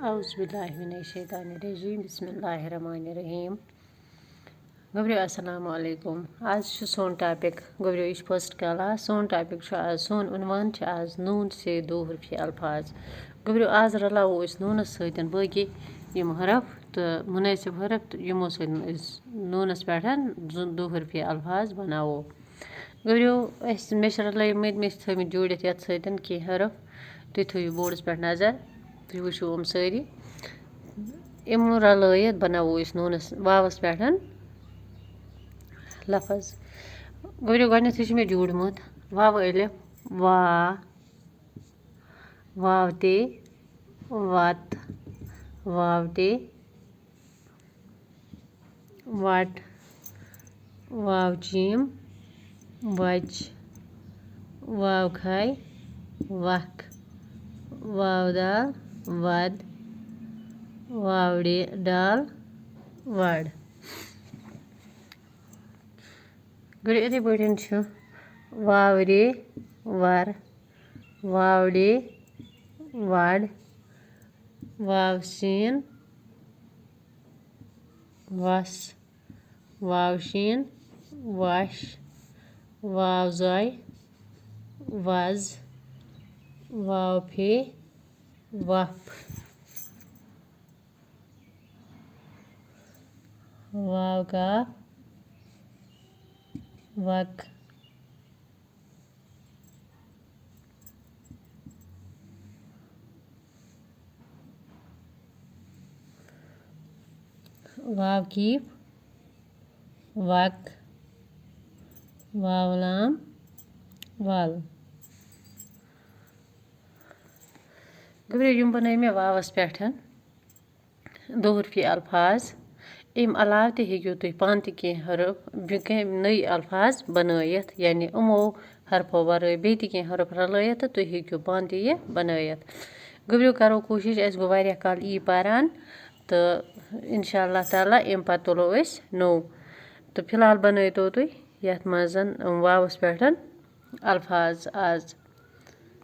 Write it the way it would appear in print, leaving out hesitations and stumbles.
औज़ुबिल्लाहिमिनश्शैतानिर्रजीम बिस्मिल्लाहिर्रहमानिर्रहीम। गोब्रियो अस्सलामु अलैकुम। आज सोन टॉपिक गोब्रियो इस फर्स्ट क्लास सोन टॉपिक आज सोन उन्वान आज नून से दो हरफी अल्फाज। गोब्रियो आज रलावो नूनस सतन बाकी यम हरफ तो मुनासिब हरफ तो यमो नूनस पे दो हरफी अल्फाज बनावो। गोब्रियो मे रलायमत मे थमित जोड़ित ये सतन कह हरफ तुम थो बोर्डस पे नजर तुम वो सारी यम रलायत बनावो नूनस वावस पे लफज। गोब्रियो गडनैथ मे जोड़मुत वाव अलिफ वा वाव ते वत वाव ते वट वाव चीम वच वाव खाय वख वाव दाल वद वाव डाल वड। गोब्रियो इथे पठन वाव रे वर वाव डे वड वाव सीन वस वाव शीन वश वाव ज़ाय वज वाव फे वफ वाव काफ वक वाव कीफ वक वाव लाम वल। गोब्रियो यम बन मे वावस पे दो हरफी अल्फाज। अम अलाव ते हेक्यो तुम पान ते कह हरफ नई अल्फाज बनयत यानी अमो हरफों वराय बे कह हरफ रलायत तो तुम हेक्यो पान ते ये बनयत। गोब्रियो करो कोशिश अस गो वारिया काल यी पारान तो इंशाअल्लाह ताला अम पत तुलो अस नो। तो फिलहाल बनयतो तुम यथ मजन वावस पे अल्फाज आज।